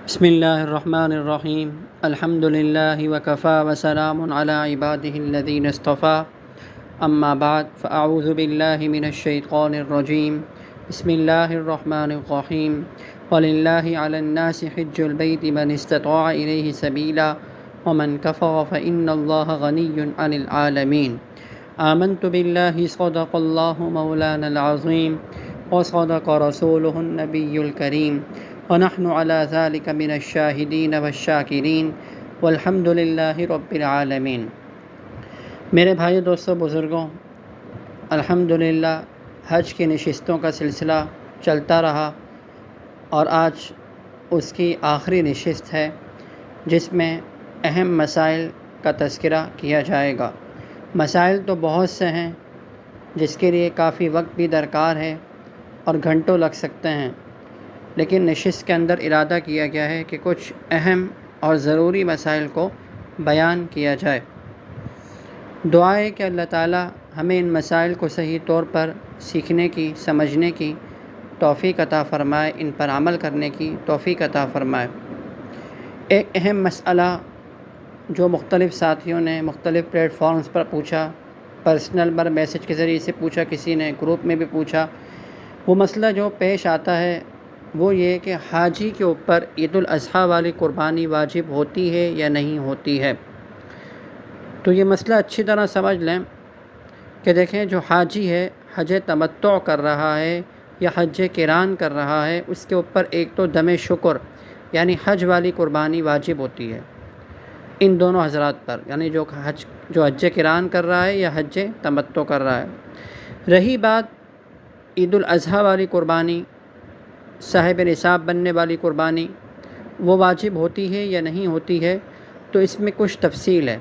بسم اللہ الرحمن الرحیم الحمد للہ وکفا وسلام علی عبادہ الذین اصطفیٰ اما بعد فاعوذ باللہ من الشیطان الرجیم بسم اللہ الرحمن الرحیم وللہ علی الناس حج البیت من استطاع الیہ سبیلا ومن کفر فإن اللہ غنی عن العالمین آمنت باللہ صدق اللہ مولانا العظیم وصدق رسولہ النبی الکریم ونحن على ذلك من الشاہدین والشاکرین والحمد للہ رب العالمین۔ میرے بھائی دوستوں بزرگوں، الحمدللہ حج کی نشستوں کا سلسلہ چلتا رہا اور آج اس کی آخری نشست ہے جس میں اہم مسائل کا تذکرہ کیا جائے گا۔ مسائل تو بہت سے ہیں جس کے لیے کافی وقت بھی درکار ہے اور گھنٹوں لگ سکتے ہیں، لیکن نشست کے اندر ارادہ کیا گیا ہے کہ کچھ اہم اور ضروری مسائل کو بیان کیا جائے۔ دعا ہے کہ اللہ تعالی ہمیں ان مسائل کو صحیح طور پر سیکھنے کی، سمجھنے کی توفیق عطا فرمائے، ان پر عمل کرنے کی توفیق عطا فرمائے۔ ایک اہم مسئلہ جو مختلف ساتھیوں نے مختلف پلیٹ فارمز پر پوچھا، پرسنل پر میسج کے ذریعے سے پوچھا، کسی نے گروپ میں بھی پوچھا، وہ مسئلہ جو پیش آتا ہے وہ یہ کہ حاجی کے اوپر عید الاضحیٰ والی قربانی واجب ہوتی ہے یا نہیں ہوتی ہے۔ تو یہ مسئلہ اچھی طرح سمجھ لیں کہ دیکھیں، جو حاجی ہے حج تمتع کر رہا ہے یا حج قران کر رہا ہے، اس کے اوپر ایک تو دم شکر یعنی حج والی قربانی واجب ہوتی ہے ان دونوں حضرات پر، یعنی جو حج قران کر رہا ہے یا حج تمتع کر رہا ہے۔ رہی بات عید الاضحیٰ والی قربانی، صاحب نصاب بننے والی قربانی، وہ واجب ہوتی ہے یا نہیں ہوتی ہے، تو اس میں کچھ تفصیل ہے۔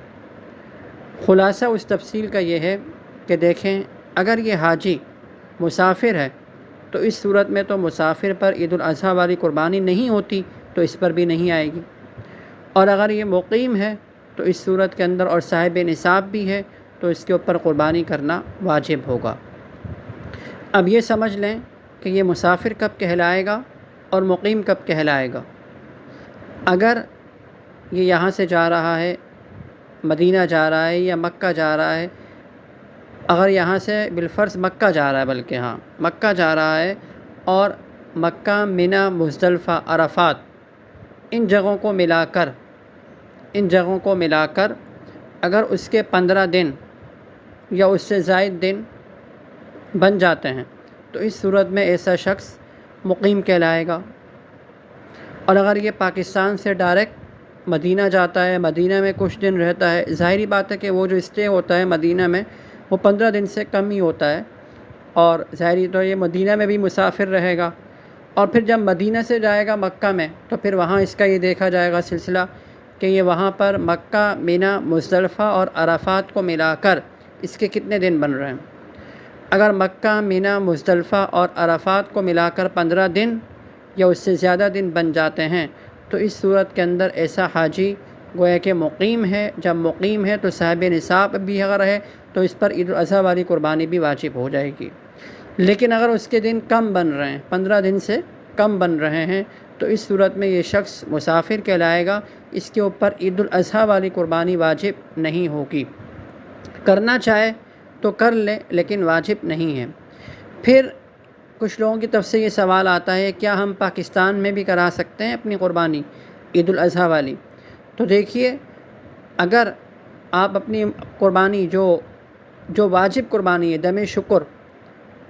خلاصہ اس تفصیل کا یہ ہے کہ دیکھیں، اگر یہ حاجی مسافر ہے تو اس صورت میں تو مسافر پر عید الاضحیٰ والی قربانی نہیں ہوتی، تو اس پر بھی نہیں آئے گی، اور اگر یہ مقیم ہے تو اس صورت کے اندر اور صاحب نصاب بھی ہے تو اس کے اوپر قربانی کرنا واجب ہوگا۔ اب یہ سمجھ لیں کہ یہ مسافر کب کہلائے گا اور مقیم کب کہلائے گا۔ اگر یہ یہاں سے جا رہا ہے، مدینہ جا رہا ہے یا مکہ جا رہا ہے، اگر یہاں سے بالفرض مکہ جا رہا ہے، بلکہ مکہ جا رہا ہے اور مکہ، منی، مزدلفہ، عرفات ان جگہوں کو ملا کر اگر اس کے 15 دن یا اس سے زائد دن بن جاتے ہیں تو اس صورت میں ایسا شخص مقیم کہلائے گا۔ اور اگر یہ پاکستان سے ڈائریکٹ مدینہ جاتا ہے، مدینہ میں کچھ دن رہتا ہے، ظاہری بات ہے کہ وہ جو اسٹے ہوتا ہے مدینہ میں وہ 15 دن سے کم ہی ہوتا ہے، اور ظاہری تو یہ مدینہ میں بھی مسافر رہے گا، اور پھر جب مدینہ سے جائے گا مکہ میں تو پھر وہاں اس کا یہ دیکھا جائے گا سلسلہ کہ یہ وہاں پر مکہ، منی، مزدلفہ اور عرفات کو ملا کر اس کے کتنے دن بن رہے ہیں۔ اگر مکہ، منی، مزدلفہ اور عرفات کو ملا کر 15 دن یا اس سے زیادہ دن بن جاتے ہیں تو اس صورت کے اندر ایسا حاجی گویا کہ مقیم ہے۔ جب مقیم ہے تو صاحب نصاب بھی اگر ہے تو اس پر عید الاضحیٰ والی قربانی بھی واجب ہو جائے گی۔ لیکن اگر اس کے دن کم بن رہے ہیں، 15 دن سے کم بن رہے ہیں، تو اس صورت میں یہ شخص مسافر کہلائے گا، اس کے اوپر عید الاضحیٰ والی قربانی واجب نہیں ہوگی۔ کرنا چاہے تو کر لے لیکن واجب نہیں ہے۔ پھر کچھ لوگوں کی طرف سے یہ سوال آتا ہے، کیا ہم پاکستان میں بھی کرا سکتے ہیں اپنی قربانی عید الاضحیٰ والی؟ تو دیکھیے، اگر آپ اپنی قربانی جو واجب قربانی ہے، دم شکر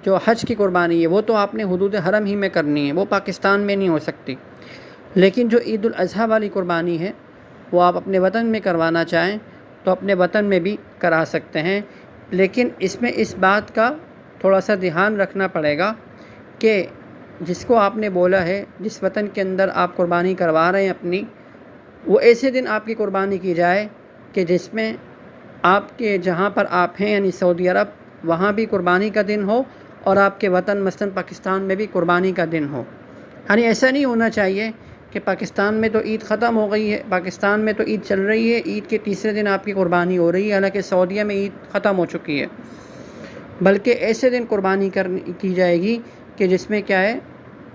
جو حج کی قربانی ہے، وہ تو آپ نے حدود حرم ہی میں کرنی ہے، وہ پاکستان میں نہیں ہو سکتی۔ لیکن جو عید الاضحیٰ والی قربانی ہے وہ آپ اپنے وطن میں کروانا چاہیں تو اپنے وطن میں بھی کرا سکتے ہیں، لیکن اس میں اس بات کا تھوڑا سا دھیان رکھنا پڑے گا کہ جس کو آپ نے بولا ہے، جس وطن کے اندر آپ قربانی کروا رہے ہیں اپنی، وہ ایسے دن آپ کی قربانی کی جائے کہ جس میں آپ کے جہاں پر آپ ہیں یعنی سعودی عرب، وہاں بھی قربانی کا دن ہو اور آپ کے وطن مثلاً پاکستان میں بھی قربانی کا دن ہو۔ یعنی ایسا نہیں ہونا چاہیے کہ پاکستان میں تو عید ختم ہو گئی ہے، پاکستان میں تو عید چل رہی ہے، عید کے تیسرے دن آپ کی قربانی ہو رہی ہے، حالانکہ سعودیہ میں عید ختم ہو چکی ہے، بلکہ ایسے دن قربانی کی جائے گی کہ جس میں کیا ہے،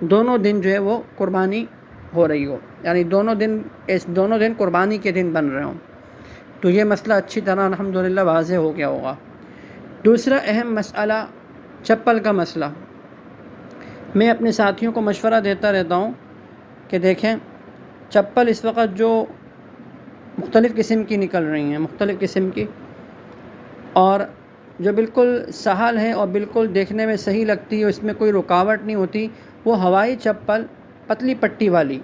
دونوں دن جو ہے وہ قربانی ہو رہی ہو، یعنی دونوں دن قربانی کے دن بن رہے ہوں، تو یہ مسئلہ اچھی طرح الحمدللہ واضح ہو گیا ہوگا۔ دوسرا اہم مسئلہ چپل کا مسئلہ، میں اپنے ساتھیوں کو مشورہ دیتا رہتا ہوں کہ دیکھیں چپل اس وقت جو مختلف قسم کی نکل رہی ہیں، مختلف قسم کی، اور جو بالکل سہل ہے اور بالکل دیکھنے میں صحیح لگتی ہے، اس میں کوئی رکاوٹ نہیں ہوتی، وہ ہوائی چپل پتلی پٹی والی۔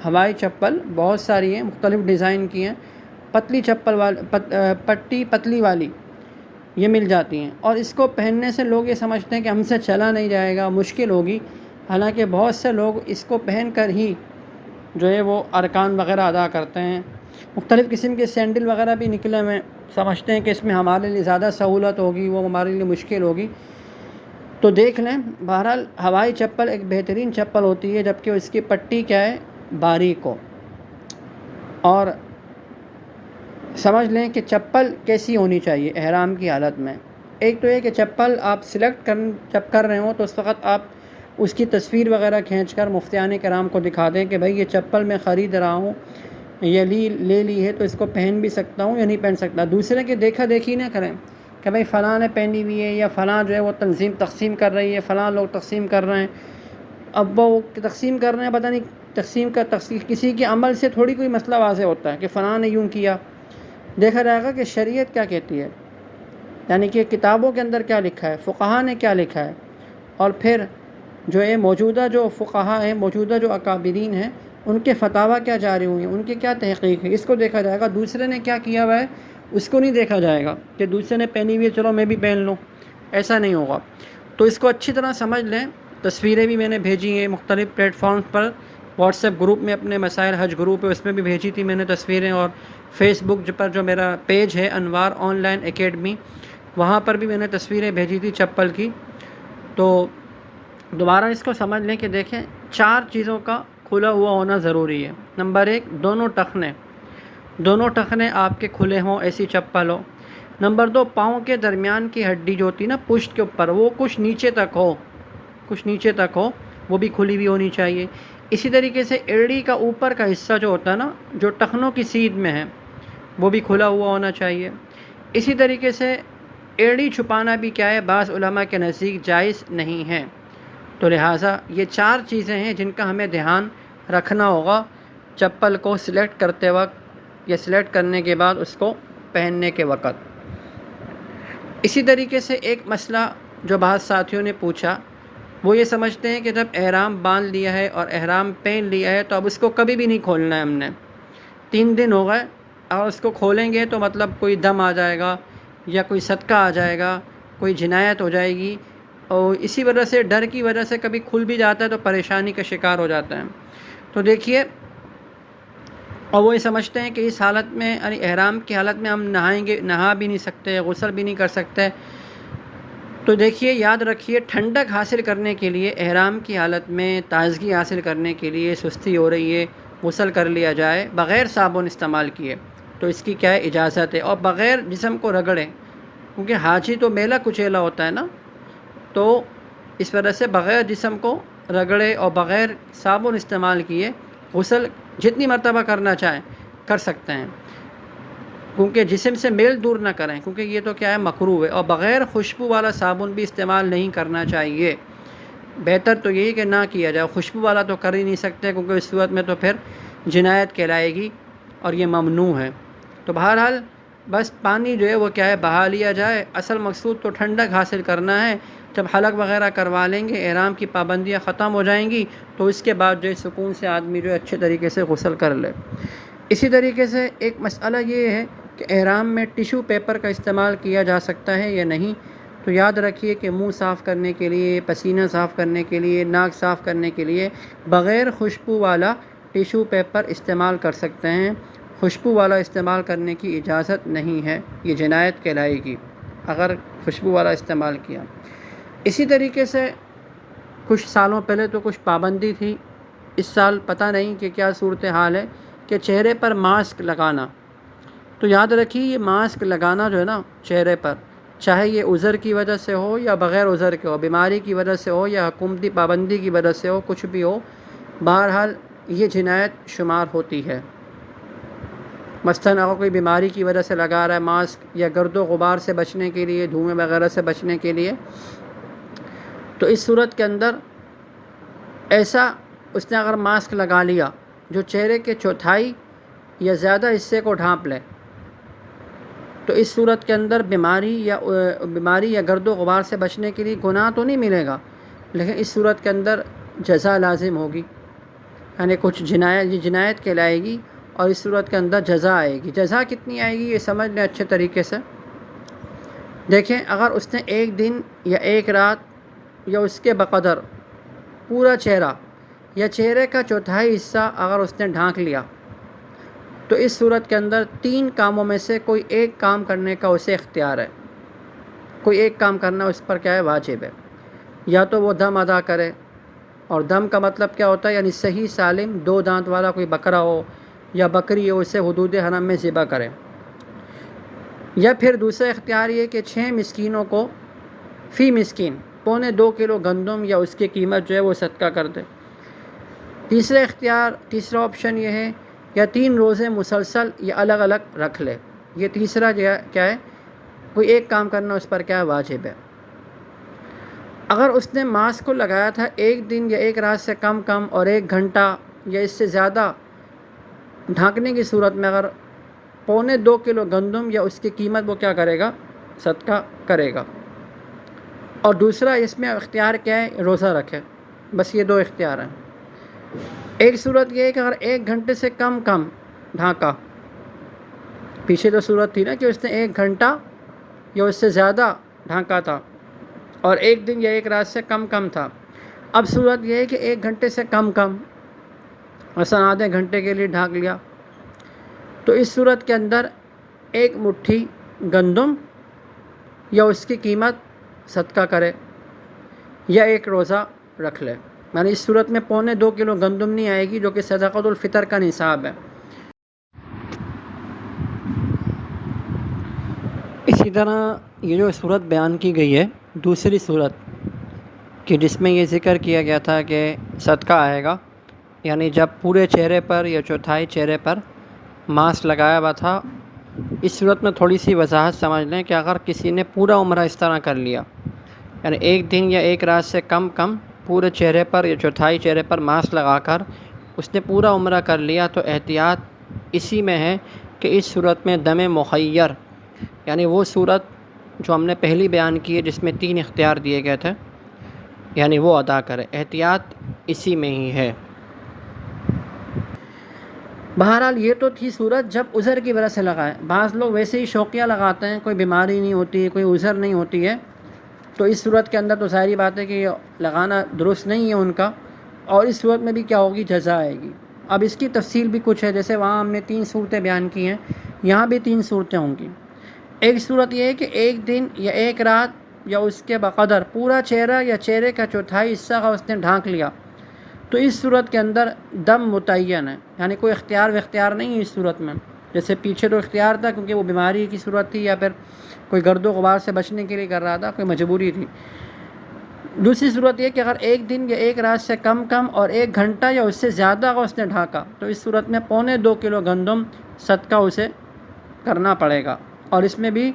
ہوائی چپل بہت ساری ہیں، مختلف ڈیزائن کی ہیں، پتلی چپل پٹی پتلی والی یہ مل جاتی ہیں، اور اس کو پہننے سے لوگ یہ سمجھتے ہیں کہ ہم سے چلا نہیں جائے گا، مشکل ہوگی، حالانکہ بہت سے لوگ اس کو پہن کر ہی جو ہے وہ ارکان وغیرہ ادا کرتے ہیں۔ مختلف قسم کے سینڈل وغیرہ بھی نکلے ہوئے، سمجھتے ہیں کہ اس میں ہمارے لیے زیادہ سہولت ہوگی، وہ ہمارے لیے مشکل ہوگی، تو دیکھ لیں۔ بہرحال ہوائی چپل ایک بہترین چپل ہوتی ہے، جبکہ اس کی پٹی کیا ہے، باریک ہو، اور سمجھ لیں کہ چپل کیسی ہونی چاہیے احرام کی حالت میں۔ ایک تو یہ کہ چپل آپ سلیکٹ جب کر رہے ہوں تو اس وقت آپ اس کی تصویر وغیرہ کھینچ کر مفتیان کرام کو دکھا دیں کہ بھائی یہ چپل میں خرید رہا ہوں، یہ لے لی ہے تو اس کو پہن بھی سکتا ہوں یا نہیں پہن سکتا۔ دوسرے کے دیکھا دیکھی نہ کریں کہ بھائی فلاں نے پہنی ہوئی ہے، یا فلاں جو ہے وہ تقسیم کر رہی ہے، فلاں لوگ تقسیم کر رہے ہیں، اب وہ تقسیم کر رہے ہیں، پتہ نہیں تقسیم کسی کے عمل سے تھوڑی کوئی مسئلہ واضح ہوتا ہے کہ فلاں نے یوں کیا۔ دیکھا جائے گا کہ شریعت کیا کہتی ہے، یعنی کہ کتابوں کے اندر کیا لکھا ہے، فقہا نے کیا لکھا ہے، اور پھر جو ہے موجودہ جو فقہا ہیں، موجودہ جو اکابرین ہیں، ان کے فتاویٰ کیا جاری ہوئی ہیں، ان کی کیا تحقیق ہے، اس کو دیکھا جائے گا۔ دوسرے نے کیا کیا ہوا ہے اس کو نہیں دیکھا جائے گا کہ دوسرے نے پہنی ہوئی ہے چلو میں بھی پہن لوں، ایسا نہیں ہوگا۔ تو اس کو اچھی طرح سمجھ لیں۔ تصویریں بھی میں نے بھیجی ہیں مختلف پلیٹ فارمز پر، واٹس ایپ گروپ میں، اپنے مسائل حج گروپ ہے اس میں بھی بھیجی تھی میں نے تصویریں، اور فیس بک پر جو میرا پیج ہے انوار آن لائن اکیڈمی، وہاں پر بھی میں نے تصویریں بھیجی تھی چپل کی۔ تو دوبارہ اس کو سمجھ لیں کہ دیکھیں 4 چیزوں کا کھلا ہوا ہونا ضروری ہے۔ نمبر 1، دونوں ٹخنے آپ کے کھلے ہوں، ایسی چپل ہو۔ نمبر 2، پاؤں کے درمیان کی ہڈی جو ہوتی ہے نا پشت کے اوپر، وہ کچھ نیچے تک ہو، وہ بھی کھلی ہوئی ہونی چاہیے۔ اسی طریقے سے ایڑی کا اوپر کا حصہ جو ہوتا ہے نا، جو ٹخنوں کی سیدھ میں ہے، وہ بھی کھلا ہوا ہونا چاہیے۔ اسی طریقے سے ایڑی چھپانا بھی کیا ہے، بعض علماء کے نزدیک جائز نہیں ہے۔ تو لہٰذا یہ 4 چیزیں ہیں جن کا ہمیں دھیان رکھنا ہوگا چپل کو سلیکٹ کرتے وقت، یا سلیکٹ کرنے کے بعد اس کو پہننے کے وقت۔ اسی طریقے سے ایک مسئلہ جو بعض ساتھیوں نے پوچھا، وہ یہ سمجھتے ہیں کہ جب احرام باندھ لیا ہے اور احرام پہن لیا ہے تو اب اس کو کبھی بھی نہیں کھولنا ہے ہم نے، 3 دن ہو گئے اور اس کو کھولیں گے تو مطلب کوئی دم آ جائے گا، یا کوئی صدقہ آ جائے گا، کوئی جنایت ہو جائے گی، اور اسی وجہ سے، ڈر کی وجہ سے کبھی کھل بھی جاتا ہے تو پریشانی کا شکار ہو جاتا ہے۔ تو دیکھیے، اور وہ یہ سمجھتے ہیں کہ اس حالت میں، یعنی احرام کی حالت میں ہم نہا بھی نہیں سکتے، غسل بھی نہیں کر سکتے۔ تو دیکھیے، یاد رکھیے، ٹھنڈک حاصل کرنے کے لیے، احرام کی حالت میں تازگی حاصل کرنے کے لیے، سستی ہو رہی ہے، غسل کر لیا جائے بغیر صابن استعمال کیے، تو اس کی کیا ہے، اجازت ہے، اور بغیر جسم کو رگڑے، کیونکہ حاجی تو میلا کچیلا ہوتا ہے نا، تو اس وجہ سے بغیر جسم کو رگڑے اور بغیر صابن استعمال کیے غسل جتنی مرتبہ کرنا چاہیں کر سکتے ہیں، کیونکہ جسم سے میل دور نہ کریں، کیونکہ یہ تو کیا ہے، مکروہ ہے، اور بغیر خوشبو والا صابن بھی استعمال نہیں کرنا چاہیے۔ بہتر تو یہی کہ نہ کیا جائے، خوشبو والا تو کر ہی نہیں سکتے، کیونکہ اس صورت میں تو پھر جنایت کہلائے گی اور یہ ممنوع ہے۔ تو بہرحال بس پانی جو ہے وہ کیا ہے، بہا لیا جائے، اصل مقصود تو ٹھنڈک حاصل کرنا ہے۔ جب حلق وغیرہ کروا لیں گے، احرام کی پابندیاں ختم ہو جائیں گی، تو اس کے بعد جو ہے سکون سے آدمی جو ہے اچھے طریقے سے غسل کر لے۔ اسی طریقے سے ایک مسئلہ یہ ہے کہ احرام میں ٹیشو پیپر کا استعمال کیا جا سکتا ہے یا نہیں۔ تو یاد رکھیے کہ منہ صاف کرنے کے لیے، پسینہ صاف کرنے کے لیے، ناک صاف کرنے کے لیے بغیر خوشبو والا ٹیشو پیپر استعمال کر سکتے ہیں۔ خوشبو والا استعمال کرنے کی اجازت نہیں ہے، یہ جنایت کہلائے گی اگر خوشبو والا استعمال کیا۔ اسی طریقے سے کچھ سالوں پہلے تو کچھ پابندی تھی، اس سال پتہ نہیں کہ کیا صورتحال ہے، کہ چہرے پر ماسک لگانا۔ تو یاد رکھیے، یہ ماسک لگانا جو ہے نا چہرے پر، چاہے یہ عذر کی وجہ سے ہو یا بغیر عذر کے ہو، بیماری کی وجہ سے ہو یا حکومتی پابندی کی وجہ سے ہو، کچھ بھی ہو، بہرحال یہ جنایت شمار ہوتی ہے۔ مثلاً اگر کوئی بیماری کی وجہ سے لگا رہا ہے ماسک، یا گرد و غبار سے بچنے کے لیے، دھوئیں وغیرہ سے بچنے کے لیے، تو اس صورت کے اندر ایسا اس نے اگر ماسک لگا لیا جو چہرے کے چوتھائی یا زیادہ حصے کو ڈھانپ لے، تو اس صورت کے اندر بیماری یا گرد و غبار سے بچنے کے لیے گناہ تو نہیں ملے گا، لیکن اس صورت کے اندر جزا لازم ہوگی، یعنی کچھ جنایت کہلائے گی، اور اس صورت کے اندر جزا آئے گی۔ جزا کتنی آئے گی یہ سمجھ لیں اچھے طریقے سے۔ دیکھیں، اگر اس نے ایک دن یا ایک رات یا اس کے بقدر پورا چہرہ یا چہرے کا چوتھائی حصہ اگر اس نے ڈھانک لیا، تو اس صورت کے اندر 3 کاموں میں سے کوئی ایک کام کرنے کا اسے اختیار ہے۔ کوئی ایک کام کرنا اس پر کیا ہے؟ واجب ہے۔ یا تو وہ دم ادا کرے، اور دم کا مطلب کیا ہوتا ہے؟ یعنی صحیح سالم 2 دانت والا کوئی بکرا ہو یا بکری ہو، اسے حدود حرم میں ذبح کرے۔ یا پھر دوسرا اختیار یہ کہ 6 مسکینوں کو فی مسکین 2.25 کلو گندم یا اس کی قیمت جو ہے وہ صدقہ کر دے۔ تیسرا آپشن یہ ہے یا 3 روزے مسلسل یا الگ الگ رکھ لے۔ یہ تیسرا کیا ہے؟ کوئی ایک کام کرنا اس پر کیا ہے؟ واجب ہے۔ اگر اس نے ماسک کو لگایا تھا ایک دن یا ایک رات سے کم اور 1 گھنٹہ یا اس سے زیادہ ڈھانکنے کی صورت میں اگر 2.25 کلو گندم یا اس کی قیمت وہ کیا کرے گا؟ صدقہ کرے گا۔ اور دوسرا اس میں اختیار کیا ہے؟ روزہ رکھے۔ بس یہ 2 اختیار ہیں۔ ایک صورت یہ ہے کہ اگر 1 گھنٹے سے کم ڈھانکا، پیچھے تو صورت تھی نا کہ اس نے 1 گھنٹہ یا اس سے زیادہ ڈھانکا تھا، اور 1 دن یا 1 رات سے کم تھا۔ اب صورت یہ ہے کہ 1 گھنٹے سے کم مثلا آدھے گھنٹے کے لیے ڈھانک لیا، تو اس صورت کے اندر 1 مٹھی گندم یا اس کی قیمت صدقہ کرے، یا 1 روزہ رکھ لے۔ یعنی اس صورت میں 2.25 کلو گندم نہیں آئے گی جو کہ صدقۃ الفطر کا نصاب ہے۔ اسی طرح یہ جو صورت بیان کی گئی ہے، دوسری صورت کہ جس میں یہ ذکر کیا گیا تھا کہ صدقہ آئے گا، یعنی جب پورے چہرے پر یا چوتھائی چہرے پر ماسک لگایا ہوا تھا، اس صورت میں تھوڑی سی وضاحت سمجھ لیں کہ اگر کسی نے پورا عمرہ اس طرح کر لیا، یعنی 1 دن یا 1 رات سے کم پورے چہرے پر یا چوتھائی چہرے پر ماسک لگا کر اس نے پورا عمرہ کر لیا، تو احتیاط اسی میں ہے کہ اس صورت میں دم مخیر، یعنی وہ صورت جو ہم نے پہلی بیان کی ہے جس میں 3 اختیار دیے گئے تھے، یعنی وہ ادا کرے۔ احتیاط اسی میں ہی ہے۔ بہرحال یہ تو تھی صورت جب عذر کی وجہ سے لگائے۔ بعض لوگ ویسے ہی شوقیہ لگاتے ہیں، کوئی بیماری نہیں ہوتی، کوئی عذر نہیں ہوتی ہے، تو اس صورت کے اندر تو ظاہری بات ہے کہ یہ لگانا درست نہیں ہے ان کا، اور اس صورت میں بھی کیا ہوگی؟ جزا آئے گی۔ اب اس کی تفصیل بھی کچھ ہے، جیسے وہاں ہم نے 3 صورتیں بیان کی ہیں، یہاں بھی 3 صورتیں ہوں گی۔ ایک صورت یہ ہے کہ 1 دن یا 1 رات یا اس کے بقدر پورا چہرہ یا چہرے کا چوتھائی حصہ کا اس نے ڈھانک لیا، تو اس صورت کے اندر دم متعین ہے، یعنی کوئی اختیار نہیں ہے اس صورت میں۔ جیسے پیچھے تو اختیار تھا کیونکہ وہ بیماری کی صورت تھی، یا پھر کوئی گرد و غبار سے بچنے کے لیے کر رہا تھا، کوئی مجبوری تھی۔ دوسری صورت یہ کہ اگر 1 دن یا 1 رات سے کم اور 1 گھنٹہ یا اس سے زیادہ اگر اس نے ڈھانکا، تو اس صورت میں 2.25 کلو گندم صدقہ اسے کرنا پڑے گا، اور اس میں بھی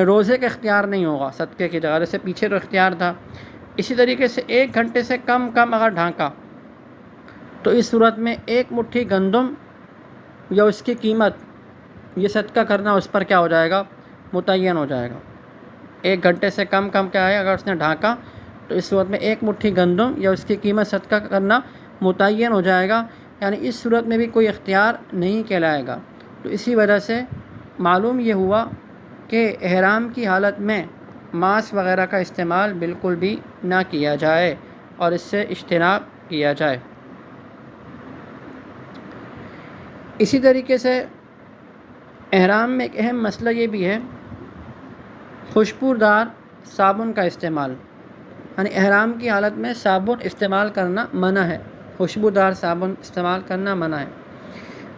روزے کا اختیار نہیں ہوگا صدقے کی جگہ، جیسے پیچھے تو اختیار تھا۔ اسی طریقے سے 1 گھنٹے سے کم اگر ڈھانکا، تو اس صورت میں 1 مٹھی گندم یا اس کی قیمت یہ صدقہ کرنا اس پر کیا ہو جائے گا؟ متعین ہو جائے گا۔ 1 گھنٹے سے کم کیا ہے اگر اس نے ڈھانکا، تو اس صورت میں 1 مٹھی گندم یا اس کی قیمت صدقہ کرنا متعین ہو جائے گا، یعنی اس صورت میں بھی کوئی اختیار نہیں کہلائے گا۔ تو اسی وجہ سے معلوم یہ ہوا کہ احرام کی حالت میں ماسک وغیرہ کا استعمال بالکل بھی نہ کیا جائے، اور اس سے اجتناب کیا جائے۔ اسی طریقے سے احرام میں ایک اہم مسئلہ یہ بھی ہے خوشبودار صابن کا استعمال، یعنی احرام کی حالت میں صابن استعمال کرنا منع ہے، خوشبودار صابن استعمال کرنا منع ہے۔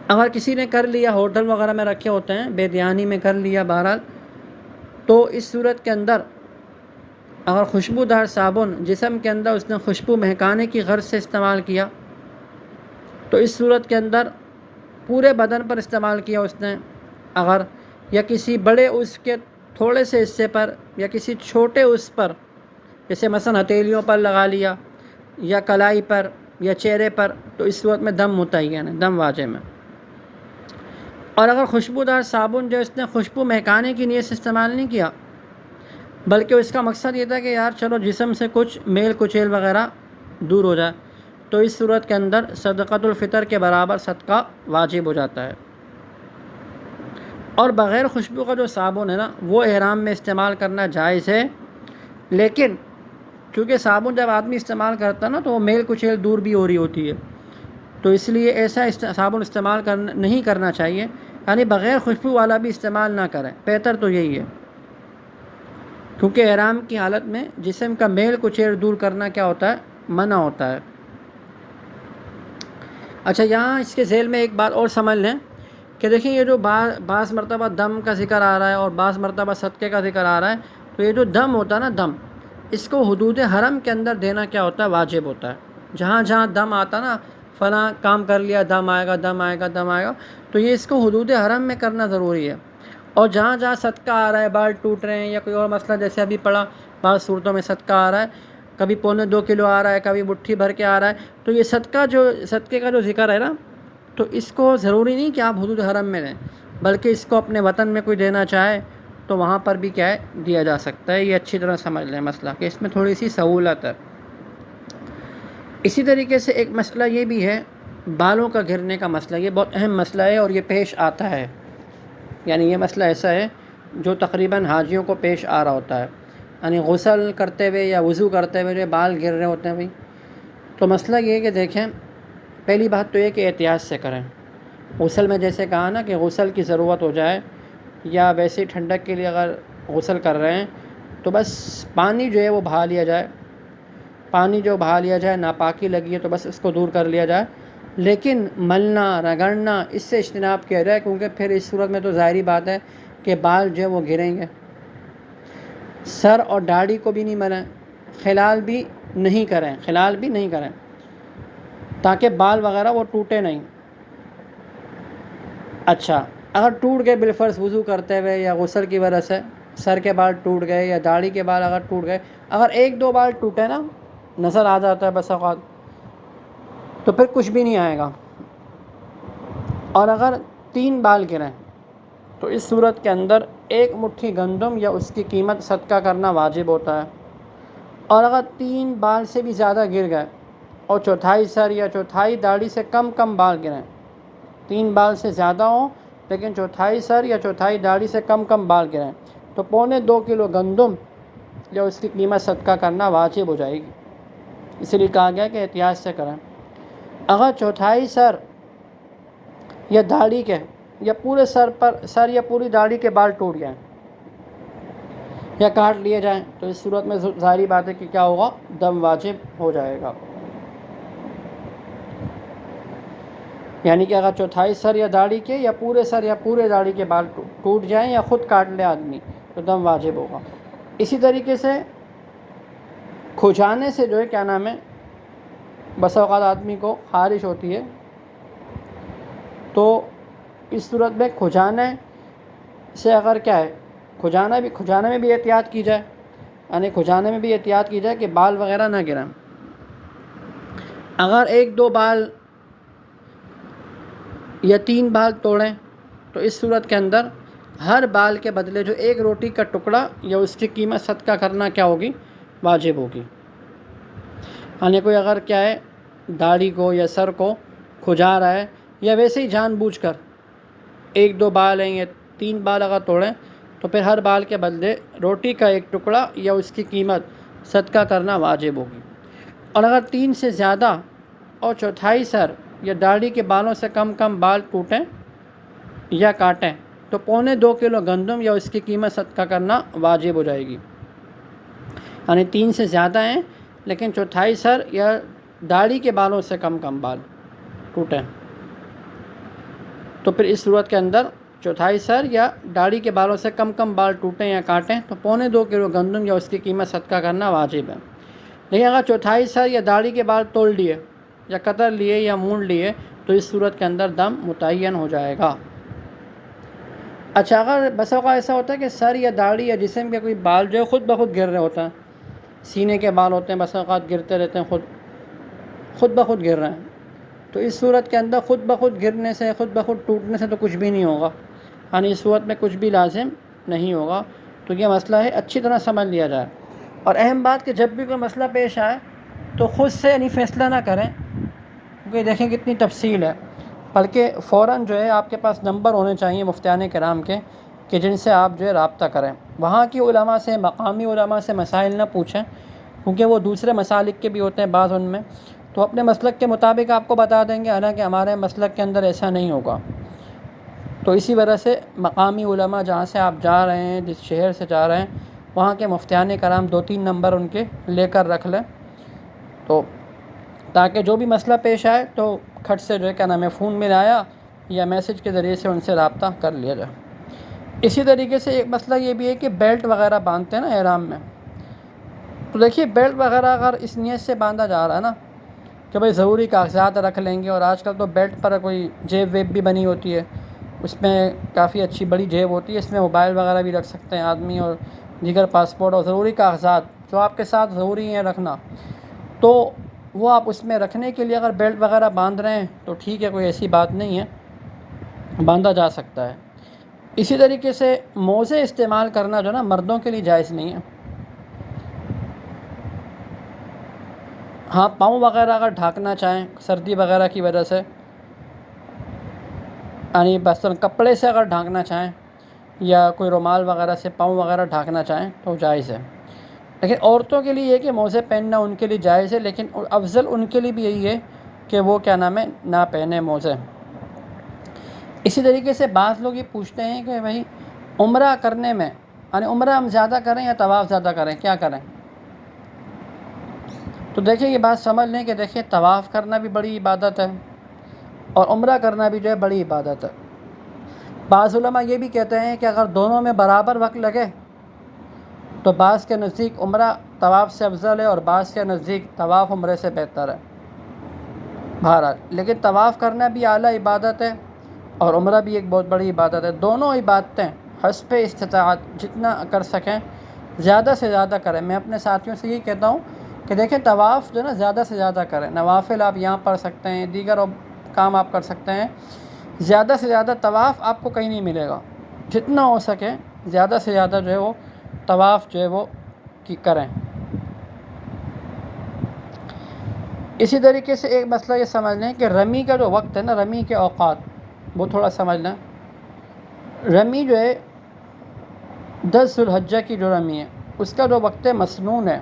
اگر کسی نے کر لیا، ہوٹل وغیرہ میں رکھے ہوتے ہیں، بے دھیانی میں کر لیا بہرحال، تو اس صورت کے اندر اگر خوشبودار صابن جسم کے اندر اس نے خوشبو مہکانے کی غرض سے استعمال کیا، تو اس صورت کے اندر پورے بدن پر استعمال کیا اس نے اگر، یا کسی بڑے اس کے تھوڑے سے حصے پر یا کسی چھوٹے اس پر، جیسے مثلا ہتھیلیوں پر لگا لیا یا کلائی پر یا چہرے پر، تو اس صورت میں دم متعین ہے، دم واجب ہے۔ اور اگر خوشبودار صابن جو اس نے خوشبو مہکانے کی نیت سے استعمال نہیں کیا، بلکہ اس کا مقصد یہ تھا کہ یار چلو جسم سے کچھ میل کچیل وغیرہ دور ہو جائے، تو اس صورت کے اندر صدقۃ الفطر کے برابر صدقہ واجب ہو جاتا ہے۔ اور بغیر خوشبو کا جو صابن ہے نا، وہ احرام میں استعمال کرنا جائز ہے، لیکن چونکہ صابن جب آدمی استعمال کرتا ہے نا تو وہ میل کچیل دور بھی ہو رہی ہوتی ہے، تو اس لیے ایسا صابن استعمال نہیں کرنا چاہیے، یعنی بغیر خوشبو والا بھی استعمال نہ کریں، بہتر تو یہی ہے، کیونکہ احرام کی حالت میں جسم کا میل کچیل دور کرنا کیا ہوتا ہے، منع ہوتا ہے۔ اچھا، یہاں اس کے ذیل میں ایک بات اور سمجھ لیں کہ دیکھیں یہ جو بعض مرتبہ دم کا ذکر آ رہا ہے اور بعض مرتبہ صدقے کا ذکر آ رہا ہے، تو یہ جو دم ہوتا ہے نا، دم اس کو حدود حرم کے اندر دینا کیا ہوتا ہے، واجب ہوتا ہے۔ جہاں جہاں دم آتا نا، فلاں کام کر لیا دم آئے گا، دم آئے گا، دم آئے گا، تو یہ اس کو حدود حرم میں کرنا ضروری ہے۔ اور جہاں جہاں صدقہ آ رہا ہے، بال ٹوٹ رہے ہیں یا کوئی اور مسئلہ جیسے ابھی پڑا، بعض صورتوں میں صدقہ آ رہا ہے، کبھی 1.25 کلو آ رہا ہے، کبھی مٹھی بھر کے آ رہا ہے، تو یہ صدقے کا جو ذکر ہے نا، تو اس کو ضروری نہیں کہ آپ حدود حرم میں دیں، بلکہ اس کو اپنے وطن میں کوئی دینا چاہے تو وہاں پر بھی کیا ہے، دیا جا سکتا ہے۔ یہ اچھی طرح سمجھ لیں مسئلہ کہ اس میں تھوڑی سی سہولت ہے۔ اسی طریقے سے ایک مسئلہ یہ بھی ہے، بالوں کا گرنے کا مسئلہ، یہ بہت اہم مسئلہ ہے اور یہ پیش آتا ہے، یعنی یہ مسئلہ ایسا ہے جو تقریباً حاجیوں کو پیش آ رہا ہوتا ہے، یعنی غسل کرتے ہوئے یا وضو کرتے ہوئے جو بال گر رہے ہوتے ہیں بھائی، تو مسئلہ یہ ہے کہ دیکھیں، پہلی بات تو یہ کہ احتیاط سے کریں۔ غسل میں جیسے کہا نا کہ غسل کی ضرورت ہو جائے یا ویسے ٹھنڈک کے لیے اگر غسل کر رہے ہیں تو بس پانی جو ہے وہ بہا لیا جائے، پانی جو بہا لیا جائے، ناپاکی لگی ہے تو بس اس کو دور کر لیا جائے، لیکن ملنا رگڑنا اس سے اجتناب کیا جائے، کیونکہ پھر اس صورت میں تو ظاہری بات ہے کہ بال جو ہے وہ گریں گے۔ سر اور داڑھی کو بھی نہیں ملیں، خلال بھی نہیں کریں تاکہ بال وغیرہ وہ ٹوٹے نہیں۔ اچھا، اگر ٹوٹ گئے بالفرض وضو کرتے ہوئے یا غسل کی وجہ سے سر کے بال ٹوٹ گئے یا داڑھی کے بال اگر ٹوٹ گئے، اگر 1-2 بال ٹوٹے نا، نظر آ جاتا ہے بس اوقات، تو پھر کچھ بھی نہیں آئے گا۔ اور اگر 3 بال گریں تو اس صورت کے اندر 1 مٹھی گندم یا اس کی قیمت صدقہ کرنا واجب ہوتا ہے۔ اور اگر 3 بال سے بھی زیادہ گر گئے اور چوتھائی سر یا چوتھائی داڑھی سے کم بال گریں، 3 بال سے زیادہ ہوں لیکن چوتھائی سر یا چوتھائی داڑھی سے کم بال گریں، تو 2.25 کلو گندم یا اس کی قیمت صدقہ کرنا واجب ہو جائے گی۔ اسی لیے کہا گیا کہ احتیاط سے کریں۔ اگر چوتھائی سر یا داڑھی کے یا پورے سر یا پوری داڑھی کے بال ٹوٹ جائیں یا کاٹ لیے جائیں، تو اس صورت میں ظاہری بات ہے کہ کیا ہوگا، دم واجب ہو جائے گا۔ یعنی کہ اگر چوتھائی سر یا داڑھی کے یا پورے سر یا پورے داڑھی کے بال ٹوٹ جائیں یا خود کاٹ لے آدمی، تو دم واجب ہوگا۔ اسی طریقے سے کھجانے سے جو ہے کیا نام ہے، بس اوقات آدمی کو خارش ہوتی ہے، تو اس صورت میں کھجانے سے اگر کیا ہے، کھجانے میں بھی احتیاط کی جائے، یعنی کھجانے میں بھی احتیاط کی جائے کہ بال وغیرہ نہ گریں۔ اگر 1-2 بال یا 3 بال توڑیں تو اس صورت کے اندر ہر بال کے بدلے جو 1 روٹی کا ٹکڑا یا اس کی قیمت صدقہ کرنا کیا ہوگی، واجب ہوگی۔ یعنی کوئی اگر کیا ہے داڑھی کو یا سر کو کھجا رہا ہے یا ویسے ہی جان بوجھ کر 1-2 بال ہیں یا 3 بال اگر توڑیں، تو پھر ہر بال کے بدلے روٹی کا 1 ٹکڑا یا اس کی قیمت صدقہ کرنا واجب ہوگی۔ اور اگر 3 سے زیادہ اور چوتھائی سر یا داڑھی کے بالوں سے کم بال ٹوٹیں یا کاٹیں، تو 2.25 کلو گندم یا اس کی قیمت صدقہ کرنا واجب ہو جائے گی۔ یعنی 3 سے زیادہ ہیں لیکن چوتھائی سر یا داڑھی کے بالوں سے کم بال ٹوٹیں، تو پھر اس صورت کے اندر چوتھائی سر یا داڑھی کے بالوں سے کم بال ٹوٹیں یا کاٹیں تو 2.25 کلو گندم یا اس کی قیمت صدقہ کرنا واجب ہے۔ لیکن اگر چوتھائی سر یا داڑھی کے بال توڑ لیے یا کتر لیے یا مونڈ لیے تو اس صورت کے اندر دم متعین ہو جائے گا۔ اچھا، اگر بس اوقات ایسا ہوتا ہے کہ سر یا داڑھی یا جسم کے کوئی بال جو ہے خود بخود گر رہے ہوتے ہیں، سینے کے بال ہوتے ہیں بس اوقات گرتے رہتے ہیں، خود بخود گر رہے ہیں، تو اس صورت کے اندر خود بخود گرنے سے، خود بخود ٹوٹنے سے تو کچھ بھی نہیں ہوگا، یعنی اس صورت میں کچھ بھی لازم نہیں ہوگا۔ تو یہ مسئلہ ہے، اچھی طرح سمجھ لیا جائے۔ اور اہم بات کہ جب بھی کوئی مسئلہ پیش آئے تو خود سے یعنی فیصلہ نہ کریں، کیونکہ دیکھیں کتنی تفصیل ہے، بلکہ فوراً جو ہے آپ کے پاس نمبر ہونے چاہیے مفتیان کرام کے، کہ جن سے آپ جو ہے رابطہ کریں۔ وہاں کی علماء سے، مقامی علماء سے مسائل نہ پوچھیں، کیونکہ وہ دوسرے مسالک کے بھی ہوتے ہیں بعض، ان میں تو اپنے مسلک کے مطابق آپ کو بتا دیں گے، حالانکہ ہمارے مسلک کے اندر ایسا نہیں ہوگا۔ تو اسی وجہ سے مقامی علماء جہاں سے آپ جا رہے ہیں، جس شہر سے جا رہے ہیں، وہاں کے مفتیان کرام 2-3 نمبر ان کے لے کر رکھ لیں، تو تاکہ جو بھی مسئلہ پیش آئے تو کھٹ سے جو ہے کیا نام ہے فون میں آیا یا میسج کے ذریعے سے ان سے رابطہ کر لیا جائے۔ اسی طریقے سے ایک مسئلہ یہ بھی ہے کہ بیلٹ وغیرہ باندھتے ہیں نا احرام میں، تو دیکھیے بیلٹ وغیرہ اگر اس نیت سے باندھا جا رہا ہے نا کہ بھائی ضروری کاغذات رکھ لیں گے، اور آج کل تو بیلٹ پر کوئی جیب ویب بھی بنی ہوتی ہے، اس میں کافی اچھی بڑی جیب ہوتی ہے، اس میں موبائل وغیرہ بھی رکھ سکتے ہیں آدمی، اور دیگر پاسپورٹ اور ضروری کاغذات جو آپ کے ساتھ ضروری ہیں رکھنا، تو وہ آپ اس میں رکھنے کے لیے اگر بیلٹ وغیرہ باندھ رہے ہیں تو ٹھیک ہے، کوئی ایسی بات نہیں ہے، باندھا جا سکتا ہے۔ اسی طریقے سے موزے استعمال کرنا جو نا مردوں کے لیے جائز نہیں ہے۔ ہاں، پاؤں وغیرہ اگر ڈھانکنا چاہیں سردی وغیرہ کی وجہ سے، یعنی بس کپڑے سے اگر ڈھانکنا چاہیں یا کوئی رومال وغیرہ سے پاؤں وغیرہ ڈھانکنا چاہیں تو جائز ہے۔ لیکن عورتوں کے لیے یہ کہ موزے پہننا ان کے لیے جائز ہے، لیکن افضل ان کے لیے بھی یہی ہے کہ وہ کیا نام ہے نہ پہنے موزے۔ اسی طریقے سے بعض لوگ یہ پوچھتے ہیں کہ بھائی عمرہ کرنے میں، یعنی عمرہ ہم زیادہ کریں یا طواف زیادہ کریں، کیا کریں؟ تو دیکھیں یہ بات سمجھ لیں کہ دیکھیں طواف کرنا بھی بڑی عبادت ہے، اور عمرہ کرنا بھی جو ہے بڑی عبادت ہے۔ بعض علماء یہ بھی کہتے ہیں کہ اگر دونوں میں برابر وقت لگے تو بعض کے نزدیک عمرہ طواف سے افضل ہے، اور بعض کے نزدیک طواف عمرے سے بہتر ہے۔ بہرحال لیکن طواف کرنا بھی اعلیٰ عبادت ہے، اور عمرہ بھی ایک بہت بڑی عبادت ہے۔ دونوں عبادتیں حسب استطاعت جتنا کر سکیں زیادہ سے زیادہ کریں۔ میں اپنے ساتھیوں سے یہ کہتا ہوں کہ دیکھیں طواف جو ہے نا زیادہ سے زیادہ کریں، نوافل آپ یہاں پڑھ سکتے ہیں، دیگر کام آپ کر سکتے ہیں، زیادہ سے زیادہ طواف آپ کو کہیں نہیں ملے گا، جتنا ہو سکے زیادہ سے زیادہ جو ہے وہ طواف جو ہے وہ کریں۔ اسی طریقے سے ایک مسئلہ یہ سمجھ لیں کہ رمی کا جو وقت ہے نا، رمی کے اوقات وہ تھوڑا سمجھ لیں۔ رمی جو ہے 10 ذوالحجہ کی جو رمی ہے اس کا جو وقت مسنون ہے